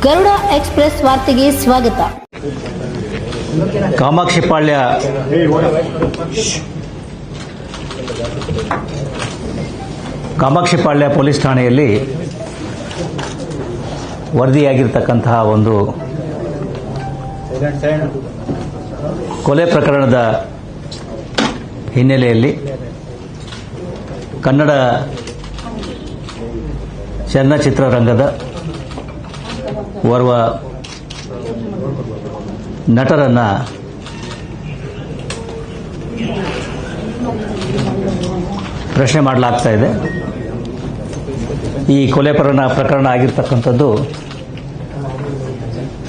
Garuda express ವಾರ್ತೆಗೆ ಸ್ವಾಗತ. Kamakshipalya police ಠಾಣೆಯಲ್ಲಿ ವರದಿಯಾಗಿರತಕ್ಕಂತಹ ಒಂದು ಕೊಲೆ ಪ್ರಕರಣದ ಹಿನ್ನೆಲೆಯಲ್ಲಿ ಕನ್ನಡ ಚಲನಚಿತ್ರರಂಗದ ಓರ್ವ ನಟರನ್ನ ಪ್ರಶ್ನೆ ಮಾಡಲಾಗ್ತಾ ಇದೆ. ಈ ಕೊಲೆ ಪ್ರಕರಣ ಆಗಿರ್ತಕ್ಕಂಥದ್ದು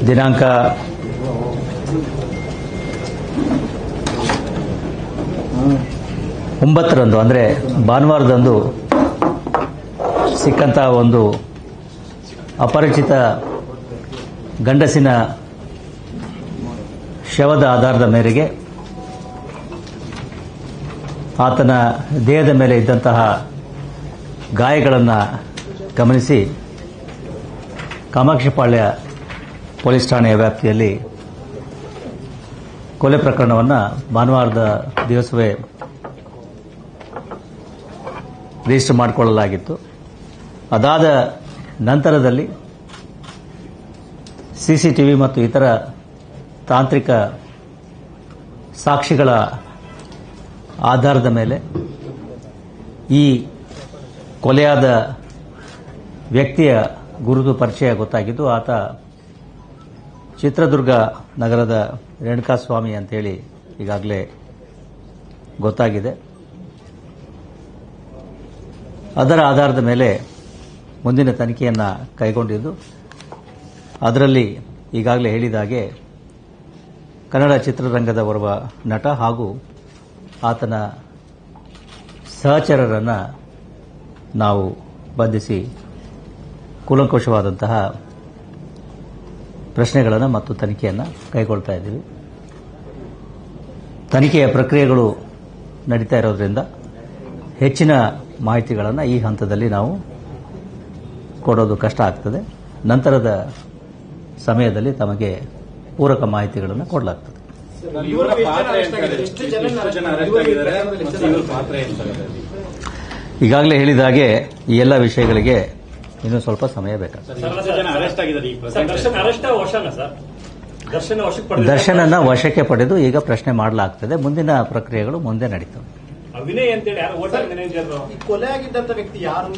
ದಿನಾಂಕ 9ರಂದು ಅಂದರೆ ಭಾನುವಾರದಂದು ಸಿಕ್ಕಂತಹ ಒಂದು ಅಪರಿಚಿತ ಗಂಡಸಿನ ಶವದ ಆಧಾರದ ಮೇರೆಗೆ ಆತನ ದೇಹದ ಮೇಲೆ ಇದ್ದಂತಹ ಗಾಯಗಳನ್ನು ಗಮನಿಸಿ ಕಾಮಾಕ್ಷಿಪಾಳ್ಯ ಪೊಲೀಸ್ ಠಾಣೆಯ ವ್ಯಾಪ್ತಿಯಲ್ಲಿ ಕೊಲೆ ಪ್ರಕರಣವನ್ನು ಭಾನುವಾರದ ದಿವಸವೇ ರಿಜಿಸ್ಟರ್ ಮಾಡಿಕೊಳ್ಳಲಾಗಿತ್ತು. ಅದಾದ ನಂತರದಲ್ಲಿ ಸಿಸಿಟಿವಿ ಮತ್ತು ಇತರ ತಾಂತ್ರಿಕ ಸಾಕ್ಷಿಗಳ ಆಧಾರದ ಮೇಲೆ ಈ ಕೊಲೆಯಾದ ವ್ಯಕ್ತಿಯ ಗುರುತು ಪರಿಚಯ ಗೊತ್ತಾಗಿದ್ದು, ಆತ ಚಿತ್ರದುರ್ಗ ನಗರದ ರೇಣುಕಾಸ್ವಾಮಿ ಅಂತೇಳಿ ಈಗಾಗಲೇ ಗೊತ್ತಾಗಿದೆ. ಅದರ ಆಧಾರದ ಮೇಲೆ ಮುಂದಿನ ತನಿಖೆಯನ್ನು ಕೈಗೊಂಡಿದ್ದು, ಅದರಲ್ಲಿ ಈಗಾಗಲೇ ಹೇಳಿದ ಹಾಗೆ ಕನ್ನಡ ಚಿತ್ರರಂಗದ ಓರ್ವ ನಟ ಹಾಗೂ ಆತನ ಸಹಚರರನ್ನು ನಾವು ಬಂಧಿಸಿ ಕೂಲಂಕುಷವಾದಂತಹ ಪ್ರಶ್ನೆಗಳನ್ನು ಮತ್ತು ತನಿಖೆಯನ್ನು ಕೈಗೊಳ್ತಾ ಇದ್ದೀವಿ. ತನಿಖೆಯ ಪ್ರಕ್ರಿಯೆಗಳು ನಡೀತಾ ಇರೋದ್ರಿಂದ ಹೆಚ್ಚಿನ ಮಾಹಿತಿಗಳನ್ನು ಈ ಹಂತದಲ್ಲಿ ನಾವು ಕೊಡೋದು ಕಷ್ಟ ಆಗ್ತದೆ. ನಂತರದ ಸಮಯದಲ್ಲಿ ತಮಗೆ ಪೂರಕ ಮಾಹಿತಿಗಳನ್ನು ಕೊಡಲಾಗ್ತದೆ. ಈಗಾಗಲೇ ಹೇಳಿದ ಹಾಗೆ ಈ ಎಲ್ಲ ವಿಷಯಗಳಿಗೆ ಇನ್ನೂ ಸ್ವಲ್ಪ ಸಮಯ ಬೇಕಾಗ್ತದೆ. ದರ್ಶನನ್ನ ವಶಕ್ಕೆ ಪಡೆದು ಈಗ ಪ್ರಶ್ನೆ ಮಾಡಲಾಗ್ತದೆ. ಮುಂದಿನ ಪ್ರಕ್ರಿಯೆಗಳು ಮುಂದೆ ನಡೀತವೆ. ಅಭಿನಯ್ ಅಂತೇಳಿ ಯಾರು ಕೊಲೆ ಆಗಿದ್ದಂತ ವ್ಯಕ್ತಿ ಯಾರು